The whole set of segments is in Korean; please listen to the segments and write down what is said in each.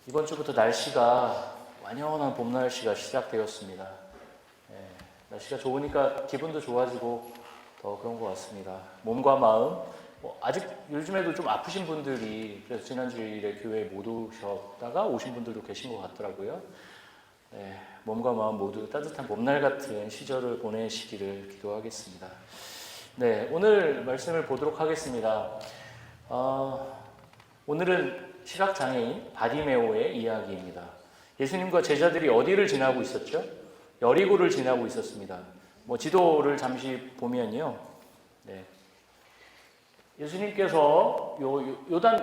이번 주부터 날씨가 완연한 봄 날씨가 시작되었습니다. 날씨가 좋으니까 기분도 좋아지고 더 그런 것 같습니다. 몸과 마음, 아직 요즘에도 좀 아프신 분들이 그래서 지난주일에 교회에 못 오셨다가 오신 분들도 계신 것 같더라고요. 몸과 마음 모두 따뜻한 봄날 같은 시절을 보내시기를 기도하겠습니다. 오늘 말씀을 보도록 하겠습니다. 오늘은 시각장애인 바디메오의 이야기입니다. 예수님과 제자들이 어디를 지나고 있었죠? 여리고를 지나고 있었습니다. 지도를 잠시 보면요. 예수님께서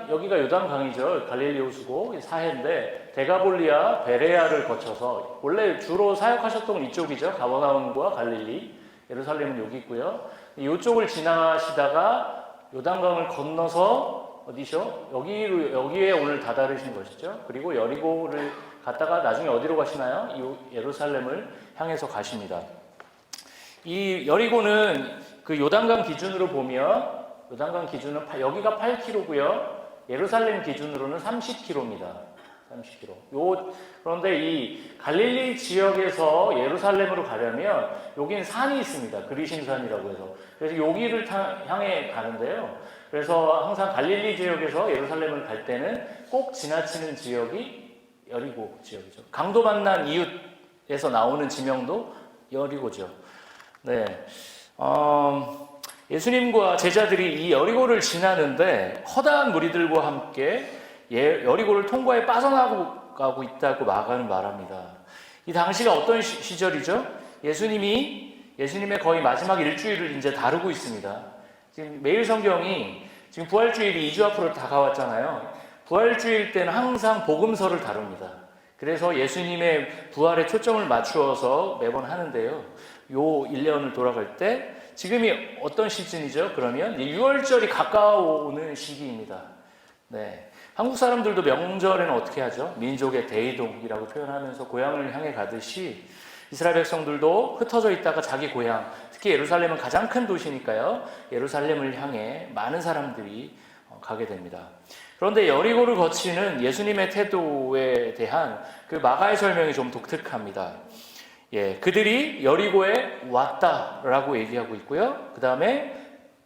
여기가 요단강이죠. 갈릴리 호수고 사해인데 데가볼리아 베레아를 거쳐서 원래 주로 사역하셨던 건 이쪽이죠. 가버나움과 갈릴리, 예루살렘은 여기 있고요. 이쪽을 지나시다가 요단강을 건너서 어디죠? 여기에 오늘 다다르신 것이죠. 그리고 여리고를 갔다가 나중에 어디로 가시나요? 예루살렘을 향해서 가십니다. 이 여리고는 그 요단강 기준으로 보면 요단강 기준은 여기가 8km고요. 예루살렘 기준으로는 30km입니다. 30km. 그런데 이 갈릴리 지역에서 예루살렘으로 가려면 여기는 산이 있습니다. 그리심산이라고 해서. 그래서 여기를 향해 가는데요. 그래서 항상 갈릴리 지역에서 예루살렘을 갈 때는 꼭 지나치는 지역이 여리고 지역이죠. 강도 만난 이웃에서 나오는 지명도 여리고죠. 예수님과 제자들이 이 여리고를 지나는데 커다란 무리들과 함께 여리고를 통과해 빠져나가고 있다고 마가는 말합니다. 이 당시가 어떤 시절이죠? 예수님의 거의 마지막 일주일을 이제 다루고 있습니다. 지금 매일 성경이 지금 부활주일이 2주 앞으로 다가왔잖아요. 부활주일 때는 항상 복음서를 다룹니다. 그래서 예수님의 부활에 초점을 맞추어서 매번 하는데요. 요 1년을 돌아갈 때 지금이 어떤 시즌이죠? 그러면 6월절이 가까워오는 시기입니다. 한국 사람들도 명절에는 어떻게 하죠? 민족의 대이동이라고 표현하면서 고향을 향해 가듯이 이스라엘 백성들도 흩어져 있다가 자기 고향, 특히 예루살렘은 가장 큰 도시니까요. 예루살렘을 향해 많은 사람들이 가게 됩니다. 그런데 여리고를 거치는 예수님의 태도에 대한 그 마가의 설명이 좀 독특합니다. 그들이 여리고에 왔다라고 얘기하고 있고요. 그 다음에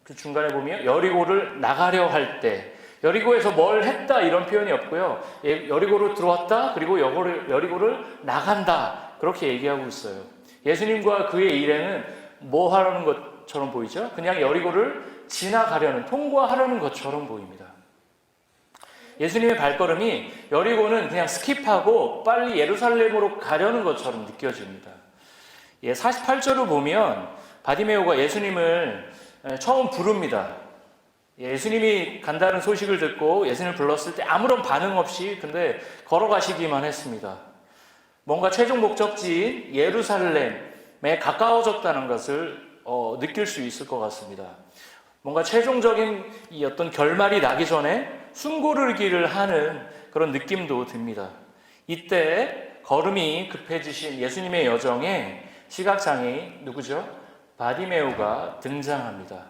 그 중간에 보면 여리고를 나가려 할 때, 여리고에서 뭘 했다 이런 표현이 없고요. 여리고로 들어왔다, 그리고 여리고를 나간다, 그렇게 얘기하고 있어요. 예수님과 그의 일행은 뭐 하려는 것처럼 보이죠? 그냥 여리고를 지나가려는, 통과하려는 것처럼 보입니다. 예수님의 발걸음이 여리고는 그냥 스킵하고 빨리 예루살렘으로 가려는 것처럼 느껴집니다. 48절을 보면 바디메오가 예수님을 처음 부릅니다. 예수님이 간다는 소식을 듣고 예수님을 불렀을 때 아무런 반응 없이 근데 걸어가시기만 했습니다. 뭔가 최종 목적지인 예루살렘에 가까워졌다는 것을 느낄 수 있을 것 같습니다. 뭔가 최종적인 이 어떤 결말이 나기 전에 숨고르기를 하는 그런 느낌도 듭니다. 이때 걸음이 급해지신 예수님의 여정에 시각장애인 누구죠? 바디메오가 등장합니다.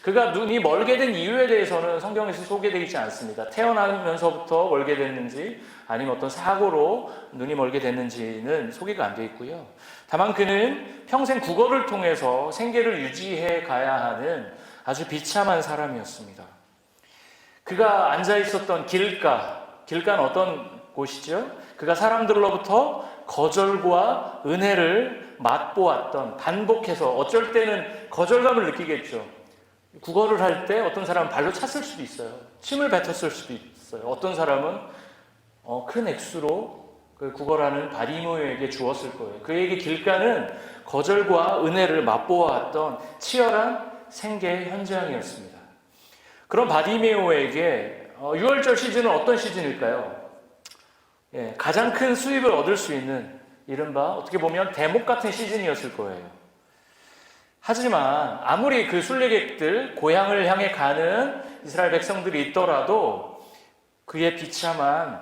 그가 눈이 멀게 된 이유에 대해서는 성경에서 소개되어 있지 않습니다. 태어나면서부터 멀게 됐는지 아니면 어떤 사고로 눈이 멀게 됐는지는 소개가 안 되어 있고요. 다만 그는 평생 국어를 통해서 생계를 유지해 가야 하는 아주 비참한 사람이었습니다. 그가 앉아 있었던 길가는 어떤 곳이죠? 그가 사람들로부터 거절과 은혜를 맛보았던, 반복해서 어쩔 때는 거절감을 느끼겠죠. 국어를 할 때 어떤 사람은 발로 찼을 수도 있어요. 침을 뱉었을 수도 있어요. 어떤 사람은 큰 액수로 그 국어라는 바디메오에게 주었을 거예요. 그에게 길가는 거절과 은혜를 맛보았던 치열한 생계 현장이었습니다. 그런 바디메오에게 6월절 시즌은 어떤 시즌일까요? 가장 큰 수입을 얻을 수 있는 이른바 어떻게 보면 대목 같은 시즌이었을 거예요. 하지만 아무리 그 순례객들, 고향을 향해 가는 이스라엘 백성들이 있더라도 그의 비참한,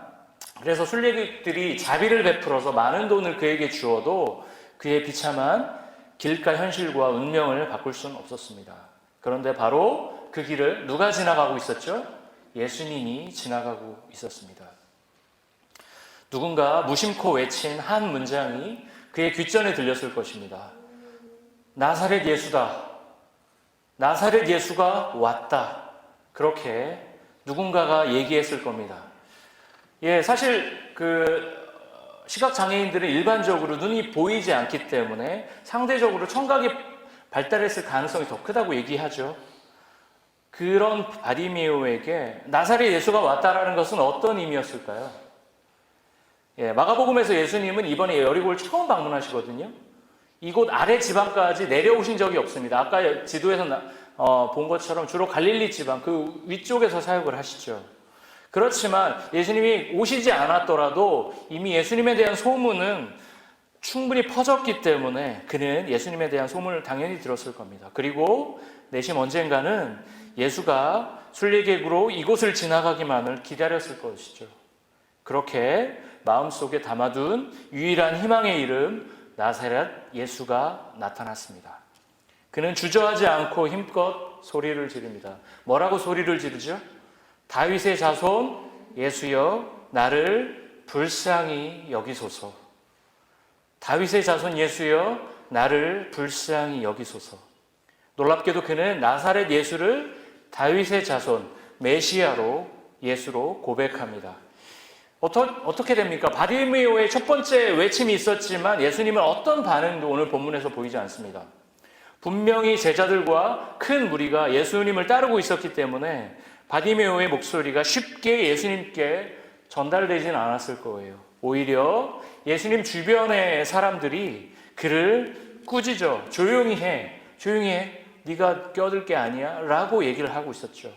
그래서 순례객들이 자비를 베풀어서 많은 돈을 그에게 주어도 그의 비참한 길가 현실과 운명을 바꿀 수는 없었습니다. 그런데 바로 그 길을 누가 지나가고 있었죠? 예수님이 지나가고 있었습니다. 누군가 무심코 외친 한 문장이 그의 귓전에 들렸을 것입니다. 나사렛 예수다. 나사렛 예수가 왔다. 그렇게 누군가가 얘기했을 겁니다. 예, 사실 시각장애인들은 일반적으로 눈이 보이지 않기 때문에 상대적으로 청각이 발달했을 가능성이 더 크다고 얘기하죠. 그런 바디메오에게 나사렛 예수가 왔다라는 것은 어떤 의미였을까요? 예, 마가복음에서 예수님은 이번에 여리고를 처음 방문하시거든요. 이곳 아래 지방까지 내려오신 적이 없습니다. 아까 지도에서 본 것처럼 주로 갈릴리 지방 그 위쪽에서 사역을 하시죠. 그렇지만 예수님이 오시지 않았더라도 이미 예수님에 대한 소문은 충분히 퍼졌기 때문에 그는 예수님에 대한 소문을 당연히 들었을 겁니다. 그리고 내심 언젠가는 예수가 순례객으로 이곳을 지나가기만을 기다렸을 것이죠. 그렇게 마음속에 담아둔 유일한 희망의 이름 나사렛 예수가 나타났습니다. 그는 주저하지 않고 힘껏 소리를 지릅니다. 뭐라고 소리를 지르죠? 다윗의 자손 예수여 나를 불쌍히 여기소서. 다윗의 자손 예수여 나를 불쌍히 여기소서. 놀랍게도 그는 나사렛 예수를 다윗의 자손 메시아로 예수로 고백합니다. 어떻게 됩니까? 바디메오의 첫 번째 외침이 있었지만 예수님은 어떤 반응도 오늘 본문에서 보이지 않습니다. 분명히 제자들과 큰 무리가 예수님을 따르고 있었기 때문에 바디메오의 목소리가 쉽게 예수님께 전달되진 않았을 거예요. 오히려 예수님 주변의 사람들이 그를 꾸짖어 조용히 해 네가 껴들 게 아니야 라고 얘기를 하고 있었죠.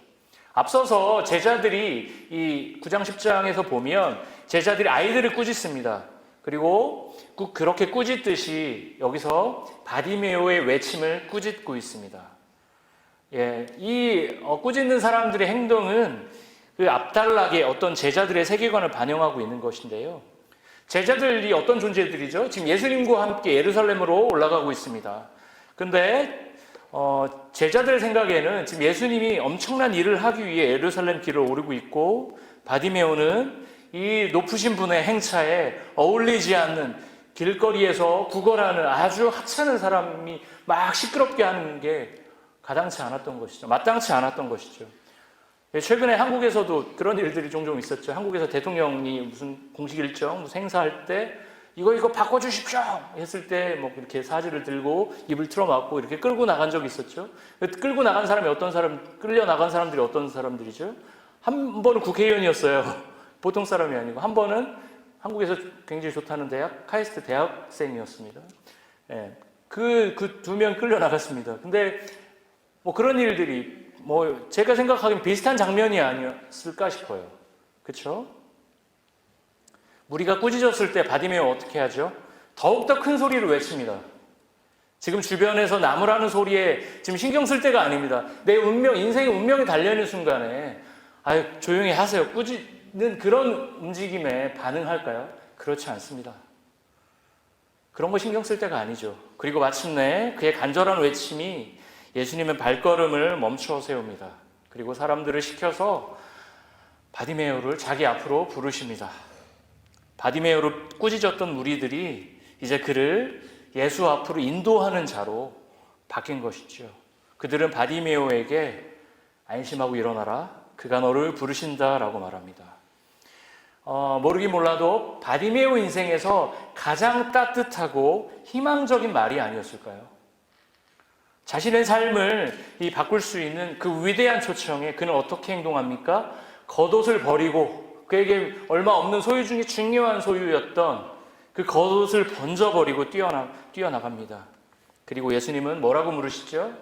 앞서서 제자들이 이 9장 10장에서 보면 제자들이 아이들을 꾸짖습니다. 그리고 그렇게 꾸짖듯이 여기서 바디메오의 외침을 꾸짖고 있습니다. 예, 이 꾸짖는 사람들의 행동은 그 앞달락의 어떤 제자들의 세계관을 반영하고 있는 것인데요. 제자들이 어떤 존재들이죠? 지금 예수님과 함께 예루살렘으로 올라가고 있습니다. 근데 제자들 생각에는 지금 예수님이 엄청난 일을 하기 위해 예루살렘 길을 오르고 있고 바디메오는 이 높으신 분의 행차에 어울리지 않는 길거리에서 구걸하는 아주 하찮은 사람이 막 시끄럽게 하는 게 가당치 않았던 것이죠. 마땅치 않았던 것이죠. 최근에 한국에서도 그런 일들이 종종 있었죠. 한국에서 대통령이 무슨 공식 일정, 무슨 행사할 때 이거 바꿔주십시오 했을 때 뭐 이렇게 사지를 들고 입을 틀어막고 이렇게 끌고 나간 적이 있었죠. 끌고 나간 사람이 끌려 나간 사람들이 어떤 사람들이죠? 한 번은 국회의원이었어요. 보통 사람이 아니고 한 번은 한국에서 굉장히 좋다는 대학 카이스트 대학생이었습니다. 예, 그 두 명 끌려 나갔습니다. 근데 뭐 그런 일들이 뭐 제가 생각하기엔 비슷한 장면이 아니었을까 싶어요. 그렇죠? 무리가 꾸짖었을 때 바디메오 어떻게 하죠? 더욱더 큰 소리로 외칩니다. 지금 주변에서 나무라는 소리에 지금 신경 쓸 때가 아닙니다. 내 인생의 운명이 달려있는 순간에 조용히 하세요. 꾸짖는 그런 움직임에 반응할까요? 그렇지 않습니다. 그런 거 신경 쓸 때가 아니죠. 그리고 마침내 그의 간절한 외침이 예수님의 발걸음을 멈춰 세웁니다. 그리고 사람들을 시켜서 바디메오를 자기 앞으로 부르십니다. 바디메오를 꾸짖었던 무리들이 이제 그를 예수 앞으로 인도하는 자로 바뀐 것이죠. 그들은 바디메오에게 안심하고 일어나라. 그가 너를 부르신다라고 말합니다. 모르긴 몰라도 바디메오 인생에서 가장 따뜻하고 희망적인 말이 아니었을까요? 자신의 삶을 바꿀 수 있는 그 위대한 초청에 그는 어떻게 행동합니까? 겉옷을 버리고 그에게 얼마 없는 소유 중에 중요한 소유였던 그 겉옷을 번져버리고 뛰어나갑니다. 그리고 예수님은 뭐라고 물으시죠?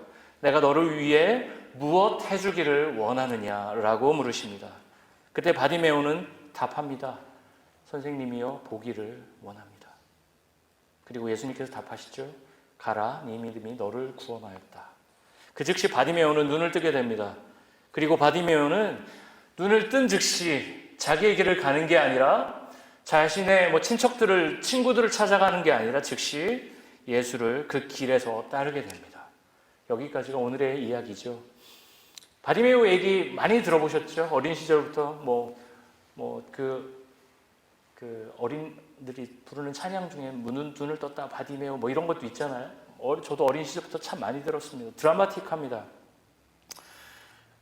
내가 너를 위해 무엇 해주기를 원하느냐라고 물으십니다. 그때 바디메오는 답합니다. 선생님이여 보기를 원합니다. 그리고 예수님께서 답하시죠. 가라, 네 믿음이 너를 구원하였다. 그 즉시 바디메오는 눈을 뜨게 됩니다. 그리고 바디메오는 눈을 뜬 즉시 자기의 길을 가는 게 아니라 자신의 친구들을 찾아가는 게 아니라 즉시 예수를 그 길에서 따르게 됩니다. 여기까지가 오늘의 이야기죠. 바디메오 얘기 많이 들어보셨죠? 어린 시절부터 그 어린들이 부르는 찬양 중에 눈을 떴다 바디메오 뭐 이런 것도 있잖아요. 저도 어린 시절부터 참 많이 들었습니다. 드라마틱합니다.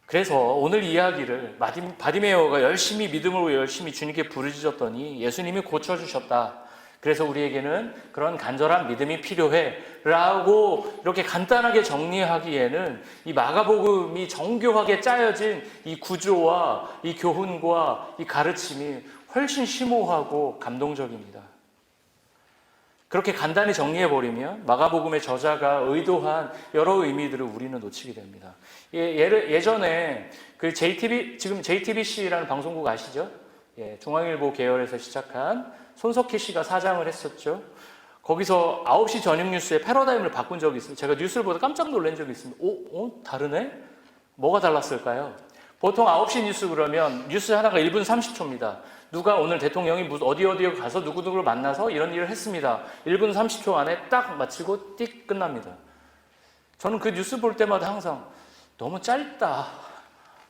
그래서 오늘 이야기를 바디메오가 열심히 믿음으로 열심히 주님께 부르짖었더니 예수님이 고쳐주셨다. 그래서 우리에게는 그런 간절한 믿음이 필요해 라고 이렇게 간단하게 정리하기에는 이 마가복음이 정교하게 짜여진 이 구조와 이 교훈과 이 가르침이 훨씬 심오하고 감동적입니다. 그렇게 간단히 정리해버리면 마가복음의 저자가 의도한 여러 의미들을 우리는 놓치게 됩니다. 예전에 그 지금 JTBC라는 방송국 아시죠? 중앙일보 계열에서 시작한 손석희 씨가 사장을 했었죠. 거기서 9시 저녁 뉴스에 패러다임을 바꾼 적이 있어요. 제가 뉴스를 보다 깜짝 놀란 적이 있습니다. 다르네? 뭐가 달랐을까요? 보통 9시 뉴스 그러면 뉴스 하나가 1분 30초입니다. 누가 오늘 대통령이 어디에 가서 누구누구를 만나서 이런 일을 했습니다. 1분 30초 안에 딱 마치고 띡 끝납니다. 저는 그 뉴스 볼 때마다 항상 너무 짧다.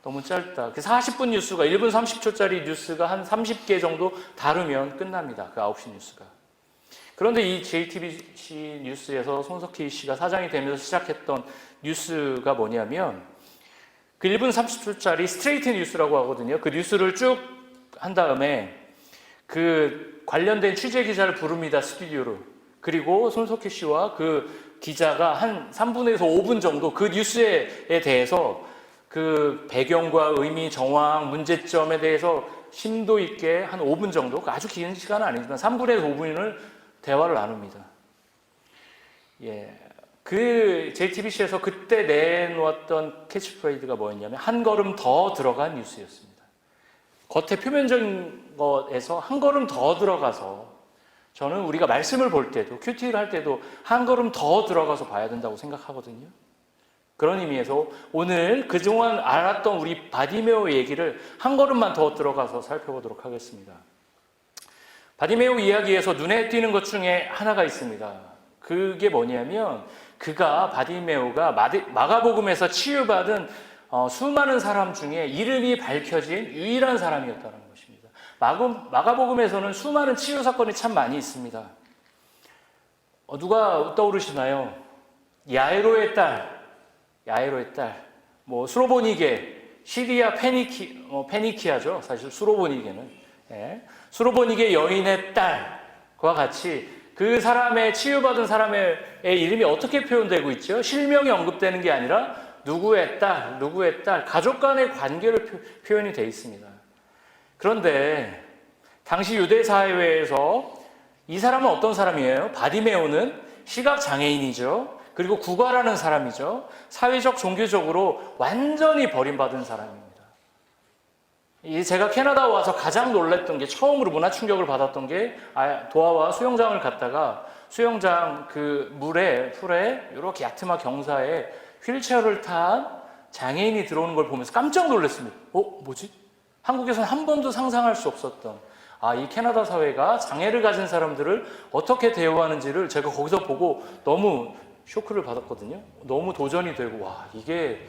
그 40분 뉴스가 1분 30초짜리 뉴스가 한 30개 정도 다루면 끝납니다. 그 9시 뉴스가. 그런데 이 JTBC 뉴스에서 손석희 씨가 사장이 되면서 시작했던 뉴스가 뭐냐면 그 1분 30초짜리 스트레이트 뉴스라고 하거든요. 그 뉴스를 쭉 한 다음에 그 관련된 취재 기자를 부릅니다. 스튜디오로. 그리고 손석희 씨와 그 기자가 한 3분에서 5분 정도 그 뉴스에 대해서 그 배경과 의미, 정황, 문제점에 대해서 심도 있게 한 5분 정도, 아주 긴 시간은 아니지만 3분에서 5분을 대화를 나눕니다. 그 JTBC에서 그때 내놓았던 캐치프레이즈가 뭐였냐면 한 걸음 더 들어간 뉴스였습니다. 겉에 표면적인 것에서 한 걸음 더 들어가서 저는 우리가 말씀을 볼 때도 큐티를 할 때도 한 걸음 더 들어가서 봐야 된다고 생각하거든요. 그런 의미에서 오늘 그동안 알았던 우리 바디메오 얘기를 한 걸음만 더 들어가서 살펴보도록 하겠습니다. 바디메오 이야기에서 눈에 띄는 것 중에 하나가 있습니다. 그게 뭐냐면 바디메오가 마가복음에서 치유받은 수많은 사람 중에 이름이 밝혀진 유일한 사람이었다는 것입니다. 마가복음에서는 수많은 치유 사건이 참 많이 있습니다. 누가 떠오르시나요? 야이로의 딸, 수로보니게, 시리아 페니키아죠. 사실 수로보니게는. 수로보니게 여인의 딸과 같이 그 사람의 치유받은 사람의 이름이 어떻게 표현되고 있죠? 실명이 언급되는 게 아니라 누구의 딸, 가족 간의 관계로 표현이 되어 있습니다. 그런데 당시 유대 사회에서 이 사람은 어떤 사람이에요? 바디메오는 시각장애인이죠. 그리고 구걸하는 사람이죠. 사회적, 종교적으로 완전히 버림받은 사람입니다. 제가 캐나다 와서 가장 놀랐던 게, 처음으로 문화 충격을 받았던 게, 도하와 수영장을 갔다가 수영장 그 풀에 이렇게 야트마 경사에 휠체어를 탄 장애인이 들어오는 걸 보면서 깜짝 놀랐습니다. 뭐지? 한국에서는 한 번도 상상할 수 없었던 이 캐나다 사회가 장애를 가진 사람들을 어떻게 대우하는지를 제가 거기서 보고 너무 쇼크를 받았거든요. 너무 도전이 되고 이게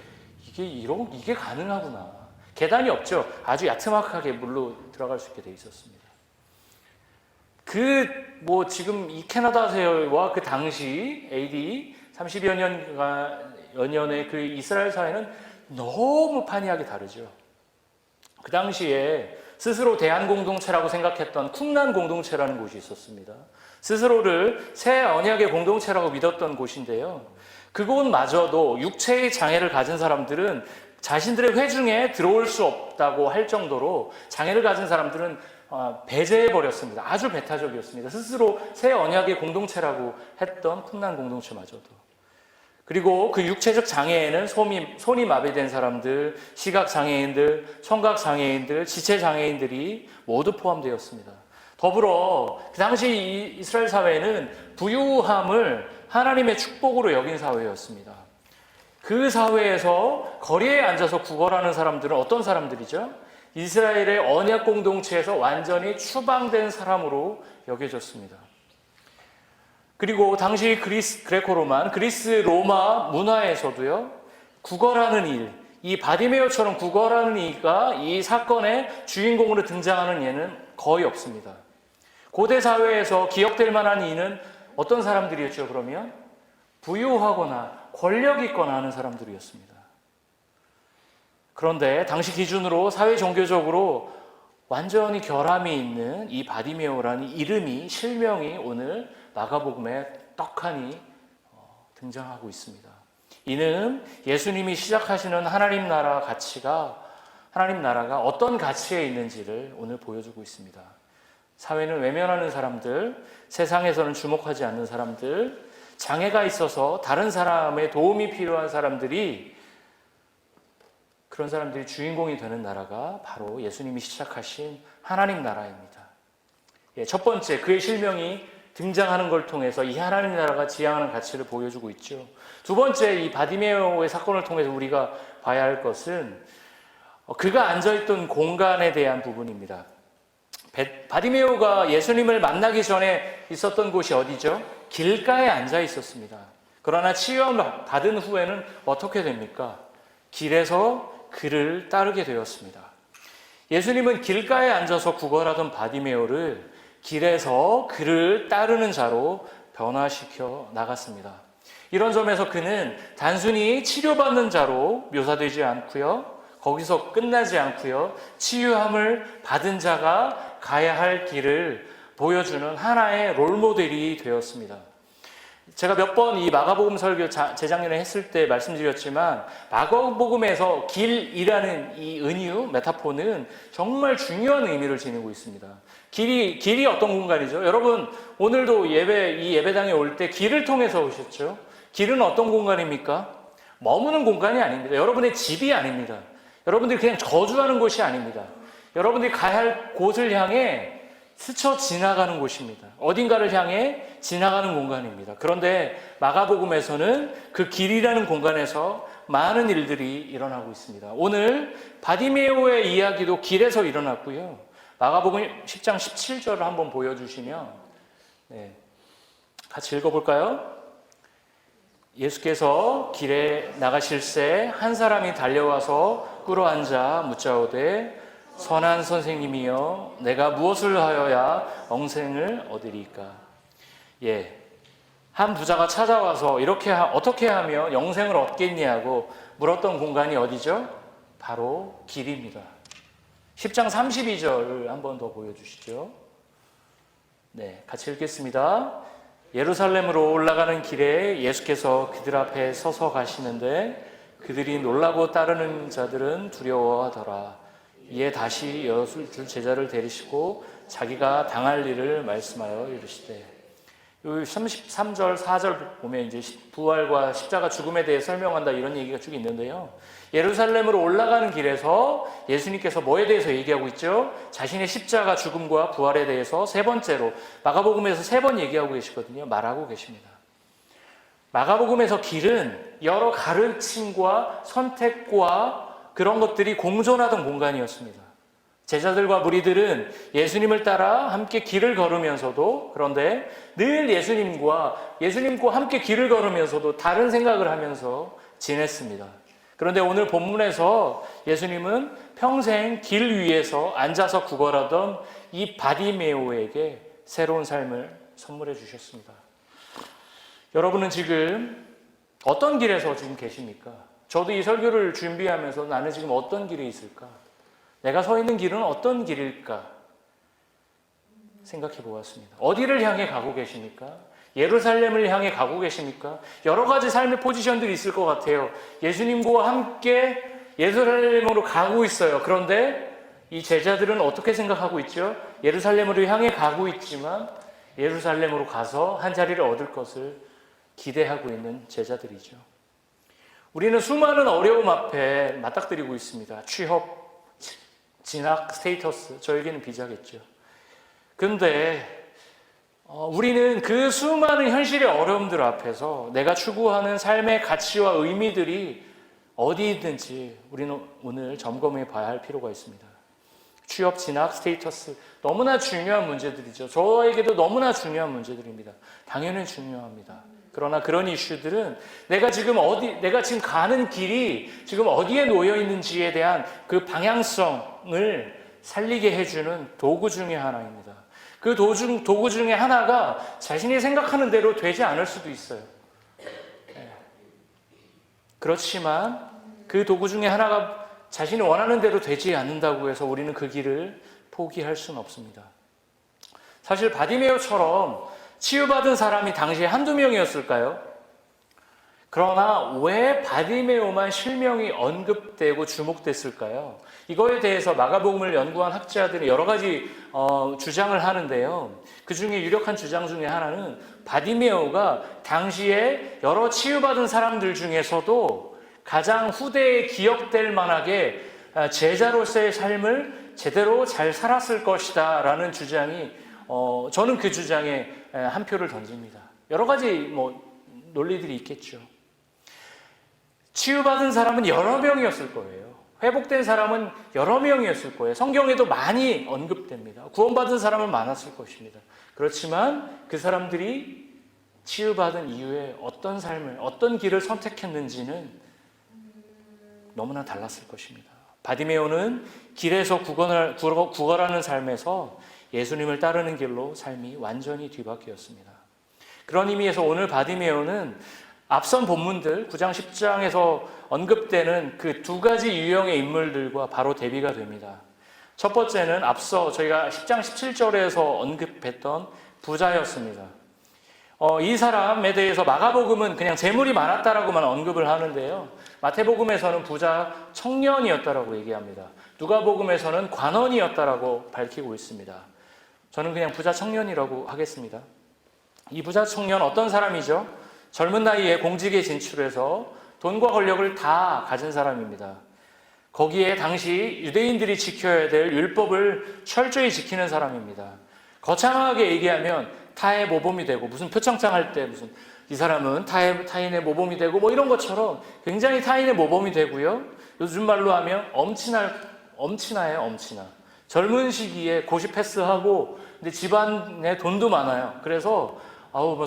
가능하구나. 계단이 없죠. 아주 야트막하게 물로 들어갈 수 있게 돼 있었습니다. 지금 이 캐나다 사회와 그 당시 AD 30여 년의 그 이스라엘 사회는 너무 판이하게 다르죠. 그 당시에 스스로 대한공동체라고 생각했던 쿰란 공동체라는 곳이 있었습니다. 스스로를 새 언약의 공동체라고 믿었던 곳인데요. 그곳마저도 육체의 장애를 가진 사람들은 자신들의 회중에 들어올 수 없다고 할 정도로 장애를 가진 사람들은 배제해버렸습니다. 아주 배타적이었습니다. 스스로 새 언약의 공동체라고 했던 쿰란 공동체마저도. 그리고 그 육체적 장애에는 손이 마비된 사람들, 시각장애인들, 청각장애인들, 지체장애인들이 모두 포함되었습니다. 더불어 그 당시 이스라엘 사회는 부유함을 하나님의 축복으로 여긴 사회였습니다. 그 사회에서 거리에 앉아서 구걸하는 사람들은 어떤 사람들이죠? 이스라엘의 언약 공동체에서 완전히 추방된 사람으로 여겨졌습니다. 그리고 당시 그레코로만, 그리스 로마 문화에서도요, 구걸하는 일, 이 바디메오처럼 구걸하는 이가 이 사건의 주인공으로 등장하는 예는 거의 없습니다. 고대 사회에서 기억될 만한 이는 어떤 사람들이었죠, 그러면? 부유하거나 권력 있거나 하는 사람들이었습니다. 그런데 당시 기준으로 사회 종교적으로 완전히 결함이 있는 이 바디메오라는 이름이, 실명이 오늘 마가복음에 떡하니 등장하고 있습니다. 이는 예수님이 시작하시는 하나님 나라가 어떤 가치에 있는지를 오늘 보여주고 있습니다. 사회는 외면하는 사람들, 세상에서는 주목하지 않는 사람들, 장애가 있어서 다른 사람의 도움이 필요한 사람들이, 그런 사람들이 주인공이 되는 나라가 바로 예수님이 시작하신 하나님 나라입니다. 첫 번째, 그의 실명이 등장하는 걸 통해서 이 하나님 나라가 지향하는 가치를 보여주고 있죠. 두 번째, 이 바디메오의 사건을 통해서 우리가 봐야 할 것은 그가 앉아있던 공간에 대한 부분입니다. 바디메오가 예수님을 만나기 전에 있었던 곳이 어디죠? 길가에 앉아 있었습니다. 그러나 치유함을 받은 후에는 어떻게 됩니까? 길에서 그를 따르게 되었습니다. 예수님은 길가에 앉아서 구걸하던 바디메오를 길에서 그를 따르는 자로 변화시켜 나갔습니다. 이런 점에서 그는 단순히 치료받는 자로 묘사되지 않고요, 거기서 끝나지 않고요, 치유함을 받은 자가 가야 할 길을 보여주는 하나의 롤모델이 되었습니다. 제가 몇 번 이 마가복음 설교 재작년에 했을 때 말씀드렸지만, 마가복음에서 길이라는 이 은유, 메타포는 정말 중요한 의미를 지니고 있습니다. 길이 어떤 공간이죠? 여러분, 오늘도 이 예배당에 올 때 길을 통해서 오셨죠? 길은 어떤 공간입니까? 머무는 공간이 아닙니다. 여러분의 집이 아닙니다. 여러분들이 그냥 저주하는 곳이 아닙니다. 여러분들이 가야 할 곳을 향해 스쳐 지나가는 곳입니다. 어딘가를 향해 지나가는 공간입니다. 그런데 마가복음에서는 그 길이라는 공간에서 많은 일들이 일어나고 있습니다. 오늘 바디메오의 이야기도 길에서 일어났고요. 마가복음 10장 17절을 한번 보여주시면, 같이 읽어볼까요? 예수께서 길에 나가실새 한 사람이 달려와서 꿇어앉아 묻자오되, 선한 선생님이여, 내가 무엇을 하여야 영생을 얻으리까? 한 부자가 찾아와서 어떻게 하면 영생을 얻겠냐고 물었던 공간이 어디죠? 바로 길입니다. 10장 32절을 한 번 더 보여주시죠. 같이 읽겠습니다. 예루살렘으로 올라가는 길에 예수께서 그들 앞에 서서 가시는데 그들이 놀라고 따르는 자들은 두려워하더라. 이에 다시 여섯 줄 제자를 데리시고 자기가 당할 일을 말씀하여 이르시되, 33절 4절 보면 이제 부활과 십자가 죽음에 대해 설명한다, 이런 얘기가 쭉 있는데요. 예루살렘으로 올라가는 길에서 예수님께서 뭐에 대해서 얘기하고 있죠? 자신의 십자가 죽음과 부활에 대해서 세 번째로 마가복음에서 3번 얘기하고 계시거든요. 말하고 계십니다. 마가복음에서 길은 여러 가르침과 선택과 그런 것들이 공존하던 공간이었습니다. 제자들과 무리들은 예수님을 따라 함께 길을 걸으면서도, 그런데 늘 예수님과 함께 길을 걸으면서도 다른 생각을 하면서 지냈습니다. 그런데 오늘 본문에서 예수님은 평생 길 위에서 앉아서 구걸하던 이 바디메오에게 새로운 삶을 선물해 주셨습니다. 여러분은 지금 어떤 길에서 지금 계십니까? 저도 이 설교를 준비하면서 나는 지금 어떤 길에 있을까? 내가 서 있는 길은 어떤 길일까? 생각해 보았습니다. 어디를 향해 가고 계십니까? 예루살렘을 향해 가고 계십니까? 여러 가지 삶의 포지션들이 있을 것 같아요. 예수님과 함께 예루살렘으로 가고 있어요. 그런데 이 제자들은 어떻게 생각하고 있죠? 예루살렘으로 향해 가고 있지만 예루살렘으로 가서 한 자리를 얻을 것을 기대하고 있는 제자들이죠. 우리는 수많은 어려움 앞에 맞닥뜨리고 있습니다. 취업, 진학, 스테이터스, 저에게는 비자겠죠. 그런데 우리는 그 수많은 현실의 어려움들 앞에서 내가 추구하는 삶의 가치와 의미들이 어디 있는지 우리는 오늘 점검해 봐야 할 필요가 있습니다. 취업, 진학, 스테이터스, 너무나 중요한 문제들이죠. 저에게도 너무나 중요한 문제들입니다. 당연히 중요합니다. 그러나 그런 이슈들은 내가 지금 가는 길이 지금 어디에 놓여 있는지에 대한 그 방향성을 살리게 해주는 도구 중에 하나입니다. 그 도구 중에 하나가 자신이 생각하는 대로 되지 않을 수도 있어요. 그렇지만 그 도구 중에 하나가 자신이 원하는 대로 되지 않는다고 해서 우리는 그 길을 포기할 수는 없습니다. 사실 바디메오처럼 치유받은 사람이 당시에 한두 명이었을까요? 그러나 왜 바디메오만 실명이 언급되고 주목됐을까요? 이거에 대해서 마가복음을 연구한 학자들이 여러 가지 주장을 하는데요. 그 중에 유력한 주장 중에 하나는 바디메오가 당시에 여러 치유받은 사람들 중에서도 가장 후대에 기억될 만하게 제자로서의 삶을 제대로 잘 살았을 것이다 라는 주장이 저는 그 주장에 한 표를 던집니다. 여러 가지 논리들이 있겠죠. 치유받은 사람은 여러 명이었을 거예요. 회복된 사람은 여러 명이었을 거예요. 성경에도 많이 언급됩니다. 구원받은 사람은 많았을 것입니다. 그렇지만 그 사람들이 치유받은 이후에 어떤 삶을, 어떤 길을 선택했는지는 너무나 달랐을 것입니다. 바디메오는 길에서 구걸하는 삶에서 예수님을 따르는 길로 삶이 완전히 뒤바뀌었습니다. 그런 의미에서 오늘 바디메오는 앞선 본문들 9장 10장에서 언급되는 그 두 가지 유형의 인물들과 바로 대비가 됩니다. 첫 번째는 앞서 저희가 10장 17절에서 언급했던 부자였습니다. 이 사람에 대해서 마가복음은 그냥 재물이 많았다라고만 언급을 하는데요. 마태복음에서는 부자 청년이었다라고 얘기합니다. 누가복음에서는 관원이었다라고 밝히고 있습니다. 저는 그냥 부자 청년이라고 하겠습니다. 이 부자 청년 어떤 사람이죠? 젊은 나이에 공직에 진출해서 돈과 권력을 다 가진 사람입니다. 거기에 당시 유대인들이 지켜야 될 율법을 철저히 지키는 사람입니다. 거창하게 얘기하면 타의 모범이 되고, 무슨 표창장 할 때 무슨 이 사람은 타인의 모범이 되고 이런 것처럼 굉장히 타인의 모범이 되고요. 요즘 말로 하면 엄친아예요, 엄친아. 젊은 시기에 고시 패스하고 근데 집안에 돈도 많아요. 그래서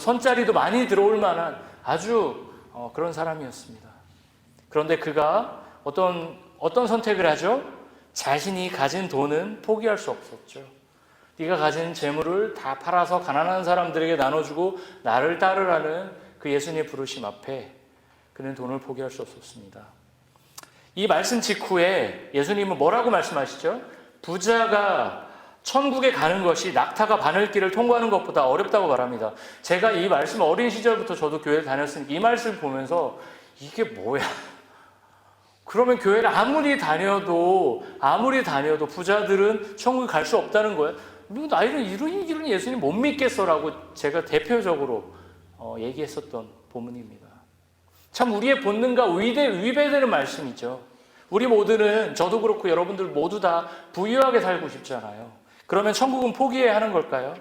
선자리도 많이 들어올 만한 아주 그런 사람이었습니다. 그런데 그가 어떤 선택을 하죠? 자신이 가진 돈은 포기할 수 없었죠. 네가 가진 재물을 다 팔아서 가난한 사람들에게 나눠주고 나를 따르라는 그 예수님의 부르심 앞에 그는 돈을 포기할 수 없었습니다. 이 말씀 직후에 예수님은 뭐라고 말씀하시죠? 부자가 천국에 가는 것이 낙타가 바늘길을 통과하는 것보다 어렵다고 말합니다. 제가 이 말씀 어린 시절부터 저도 교회를 다녔으니까 이 말씀을 보면서 이게 뭐야? 그러면 교회를 아무리 다녀도 부자들은 천국에 갈 수 없다는 거예요? 나이는 이런 예수님 못 믿겠어라고 제가 대표적으로 얘기했었던 본문입니다. 참 우리의 본능과 위배되는 말씀이죠. 우리 모두는, 저도 그렇고 여러분들 모두 다 부유하게 살고 싶잖아요. 그러면 천국은 포기해야 하는 걸까요?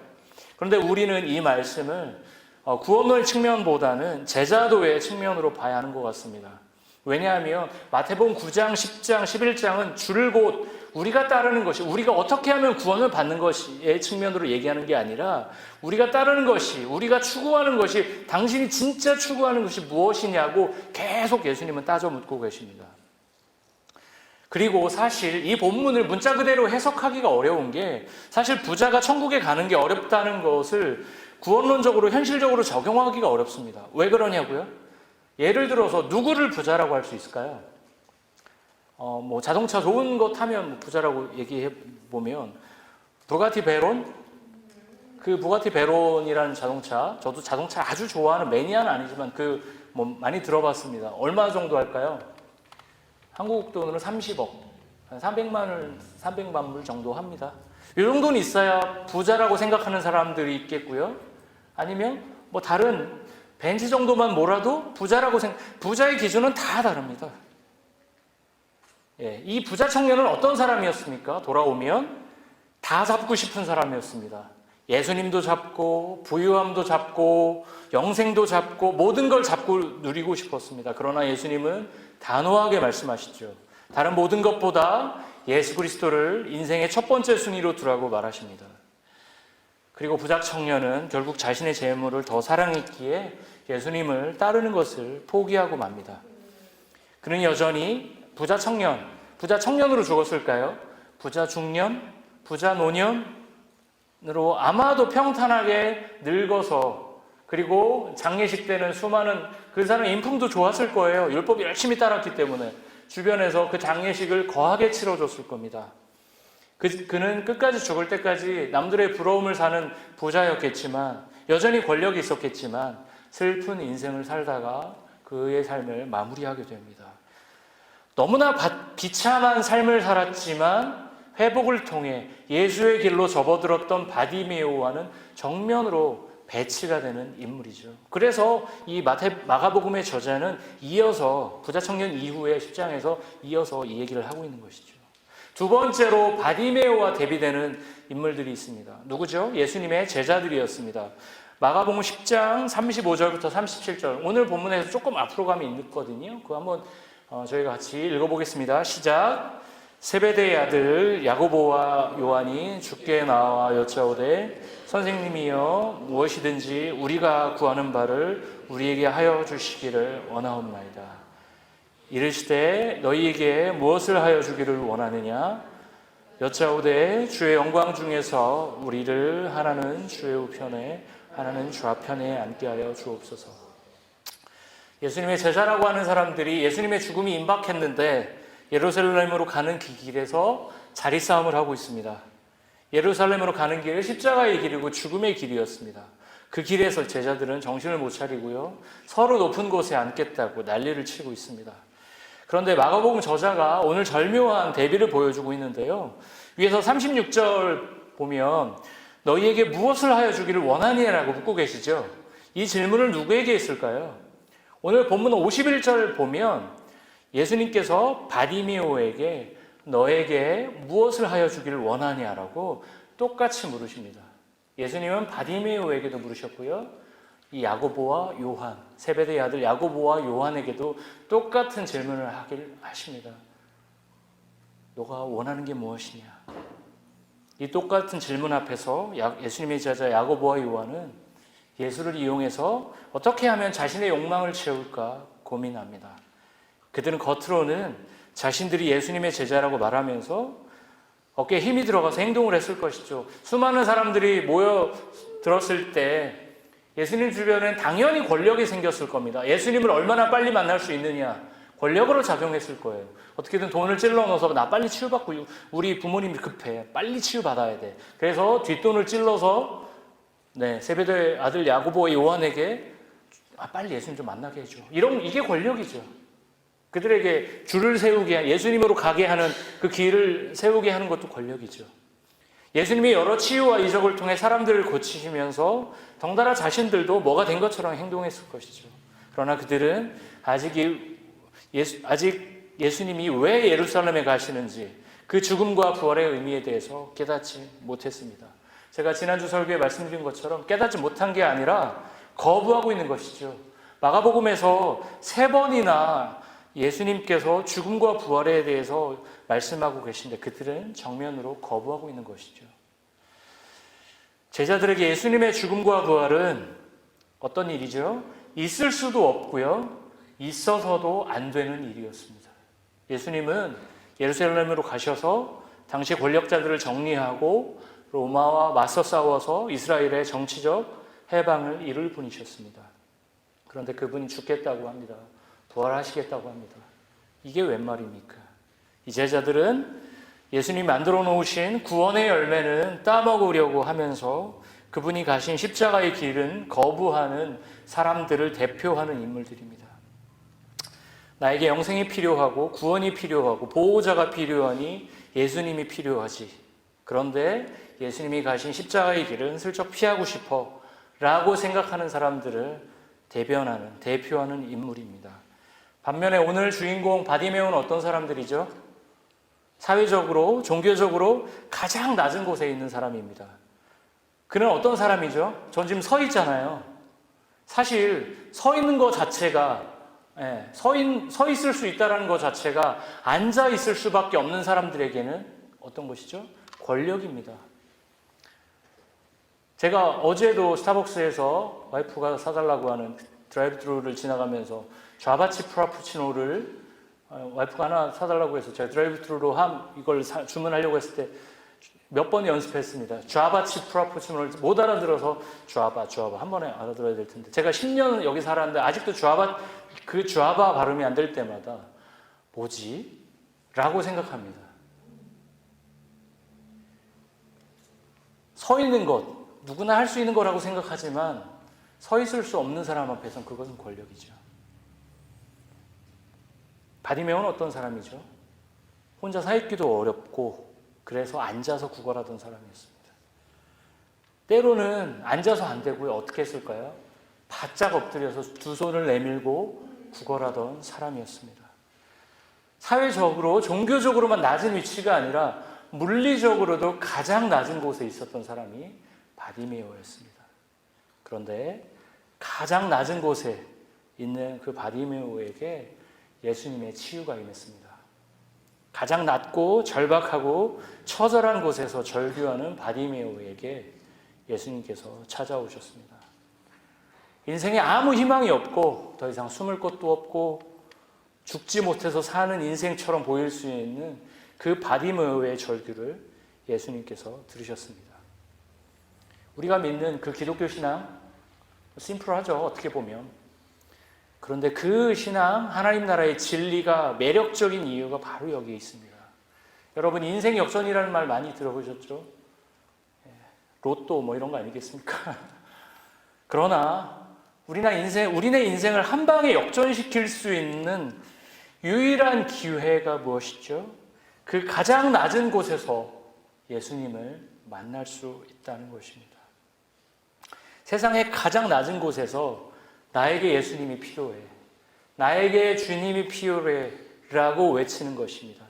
그런데 우리는 이 말씀을 구원의 측면보다는 제자도의 측면으로 봐야 하는 것 같습니다. 왜냐하면 마태복음 9장, 10장, 11장은 줄곧 우리가 따르는 것이, 우리가 어떻게 하면 구원을 받는 것의 측면으로 얘기하는 게 아니라 우리가 따르는 것이, 우리가 추구하는 것이, 당신이 진짜 추구하는 것이 무엇이냐고 계속 예수님은 따져 묻고 계십니다. 그리고 사실 이 본문을 문자 그대로 해석하기가 어려운 게, 사실 부자가 천국에 가는 게 어렵다는 것을 구원론적으로 현실적으로 적용하기가 어렵습니다. 왜 그러냐고요? 예를 들어서 누구를 부자라고 할 수 있을까요? 자동차 좋은 거 타면 부자라고 얘기해 보면 부가티 베론? 그 부가티 베론이라는 자동차, 저도 자동차 아주 좋아하는 매니아는 아니지만 많이 들어봤습니다. 얼마 정도 할까요? 한국 돈으로 30억, 300만 불 정도 합니다. 이 정도는 있어야 부자라고 생각하는 사람들이 있겠고요. 아니면 다른 벤츠 정도만 몰아도 부자의 기준은 다 다릅니다. 이 부자 청년은 어떤 사람이었습니까? 돌아오면 다 잡고 싶은 사람이었습니다. 예수님도 잡고, 부유함도 잡고, 영생도 잡고, 모든 걸 잡고 누리고 싶었습니다. 그러나 예수님은 단호하게 말씀하시죠. 다른 모든 것보다 예수 그리스도를 인생의 첫 번째 순위로 두라고 말하십니다. 그리고 부자 청년은 결국 자신의 재물을 더 사랑했기에 예수님을 따르는 것을 포기하고 맙니다. 그는 여전히 부자 청년으로 죽었을까요? 부자 중년? 부자 노년? 아마도 평탄하게 늙어서, 그리고 장례식 때는 수많은 그 사람 인품도 좋았을 거예요. 율법 열심히 따랐기 때문에 주변에서 그 장례식을 거하게 치러줬을 겁니다. 그는 끝까지 죽을 때까지 남들의 부러움을 사는 부자였겠지만, 여전히 권력이 있었겠지만 슬픈 인생을 살다가 그의 삶을 마무리하게 됩니다. 너무나 비참한 삶을 살았지만 회복을 통해 예수의 길로 접어들었던 바디메오와는 정면으로 배치가 되는 인물이죠. 그래서 이 마가복음의 저자는 이어서 부자 청년 이후의 10장에서 이어서 이 얘기를 하고 있는 것이죠. 두 번째로 바디메오와 대비되는 인물들이 있습니다. 누구죠? 예수님의 제자들이었습니다. 마가복음 10장 35절부터 37절, 오늘 본문에서 조금 앞으로 가면 있거든요. 그거 한번 저희가 같이 읽어보겠습니다. 시작. 세베대의 아들 야고보와 요한이 주께 나와 여짜오되 선생님이여 무엇이든지 우리가 구하는 바를 우리에게 하여 주시기를 원하옵나이다. 이르시되 너희에게 무엇을 하여 주기를 원하느냐? 여짜오되 주의 영광 중에서 우리를 하나는 주의 우편에 하나는 좌편에 앉게 하여 주옵소서. 예수님의 제자라고 하는 사람들이 예수님의 죽음이 임박했는데 예루살렘으로 가는 그 길에서 자리싸움을 하고 있습니다. 예루살렘으로 가는 길은 십자가의 길이고 죽음의 길이었습니다. 그 길에서 제자들은 정신을 못 차리고요, 서로 높은 곳에 앉겠다고 난리를 치고 있습니다. 그런데 마가복음 저자가 오늘 절묘한 대비를 보여주고 있는데요, 위에서 36절 보면 너희에게 무엇을 하여 주기를 원하니라고 묻고 계시죠. 이 질문을 누구에게 했을까요? 오늘 본문 51절 보면 예수님께서 바디메오에게 너에게 무엇을 하여 주기를 원하냐라고 똑같이 물으십니다. 예수님은 바디메오에게도 물으셨고요, 이 야고보와 요한, 세베대의 아들 야고보와 요한에게도 똑같은 질문을 하십니다. 너가 원하는 게 무엇이냐? 이 똑같은 질문 앞에서 예수님의 제자 야고보와 요한은 예수를 이용해서 어떻게 하면 자신의 욕망을 채울까 고민합니다. 그들은 겉으로는 자신들이 예수님의 제자라고 말하면서 어깨에 힘이 들어가서 행동을 했을 것이죠. 수많은 사람들이 모여들었을 때 예수님 주변엔 당연히 권력이 생겼을 겁니다. 예수님을 얼마나 빨리 만날 수 있느냐, 권력으로 작용했을 거예요. 어떻게든 돈을 찔러 넣어서 나 빨리 치유받고, 우리 부모님이 급해, 빨리 치유받아야 돼. 그래서 뒷돈을 찔러서 세베대의 아들 야고보와 요한에게 빨리 예수님 좀 만나게 해줘. 이게 권력이죠. 그들에게 줄을 세우게, 예수님으로 가게 하는 그 길을 세우게 하는 것도 권력이죠. 예수님이 여러 치유와 이적을 통해 사람들을 고치시면서 덩달아 자신들도 뭐가 된 것처럼 행동했을 것이죠. 그러나 그들은 아직 예수님이 왜 예루살렘에 가시는지, 그 죽음과 부활의 의미에 대해서 깨닫지 못했습니다. 제가 지난주 설교에 말씀드린 것처럼 깨닫지 못한 게 아니라 거부하고 있는 것이죠. 마가복음에서 3번이나 예수님께서 죽음과 부활에 대해서 말씀하고 계신데 그들은 정면으로 거부하고 있는 것이죠. 제자들에게 예수님의 죽음과 부활은 어떤 일이죠? 있을 수도 없고요, 있어서도 안 되는 일이었습니다. 예수님은 예루살렘으로 가셔서 당시 권력자들을 정리하고 로마와 맞서 싸워서 이스라엘의 정치적 해방을 이룰 분이셨습니다. 그런데 그분이 죽겠다고 합니다. 부활하시겠다고 합니다. 이게 웬 말입니까? 이 제자들은 예수님이 만들어 놓으신 구원의 열매는 따먹으려고 하면서 그분이 가신 십자가의 길은 거부하는 사람들을 대표하는 인물들입니다. 나에게 영생이 필요하고 구원이 필요하고 보호자가 필요하니 예수님이 필요하지. 그런데 예수님이 가신 십자가의 길은 슬쩍 피하고 싶어 라고 생각하는 사람들을 대표하는 인물입니다. 반면에 오늘 주인공 바디메오는 어떤 사람들이죠? 사회적으로, 종교적으로 가장 낮은 곳에 있는 사람입니다. 그는 어떤 사람이죠? 전 지금 서 있잖아요. 사실 서 있는 것 자체가, 서 있을 수 있다는 것 자체가 앉아 있을 수밖에 없는 사람들에게는 어떤 것이죠? 권력입니다. 제가 어제도 스타벅스에서 와이프가 사달라고 하는 드라이브트루를 지나가면서 좌바치 프라푸치노를 와이프가 하나 사달라고 해서 제가 드라이브트루로 이걸 주문하려고 했을 때 몇 번 연습했습니다. 좌바치 프라푸치노를 못 알아들어서 좌바 한 번에 알아들어야 될 텐데 제가 10년 여기 살았는데 아직도 그 좌바 발음이 안 될 때마다 뭐지? 라고 생각합니다. 서 있는 것, 누구나 할 수 있는 거라고 생각하지만 서 있을 수 없는 사람 앞에서는 그것은 권력이죠. 바디메오는 어떤 사람이죠? 혼자 서 있기도 어렵고 그래서 앉아서 구걸하던 사람이었습니다. 때로는 앉아서 안 되고요. 어떻게 했을까요? 바짝 엎드려서 두 손을 내밀고 구걸하던 사람이었습니다. 사회적으로, 종교적으로만 낮은 위치가 아니라 물리적으로도 가장 낮은 곳에 있었던 사람이 바디메오였습니다. 그런데 가장 낮은 곳에 있는 그 바디메오에게 예수님의 치유가 임했습니다. 가장 낮고 절박하고 처절한 곳에서 절규하는 바디메오에게 예수님께서 찾아오셨습니다. 인생에 아무 희망이 없고 더 이상 숨을 곳도 없고 죽지 못해서 사는 인생처럼 보일 수 있는 그 바디메오의 절규를 예수님께서 들으셨습니다. 우리가 믿는 그 기독교 신앙 심플하죠, 어떻게 보면. 그런데 그 신앙, 하나님 나라의 진리가 매력적인 이유가 바로 여기에 있습니다. 여러분, 인생 역전이라는 말 많이 들어보셨죠? 로또 뭐 이런 거 아니겠습니까? 그러나 우리네 인생을 한 방에 역전시킬 수 있는 유일한 기회가 무엇이죠? 그 가장 낮은 곳에서 예수님을 만날 수 있다는 것입니다. 세상의 가장 낮은 곳에서 나에게 예수님이 필요해, 나에게 주님이 필요해 라고 외치는 것입니다.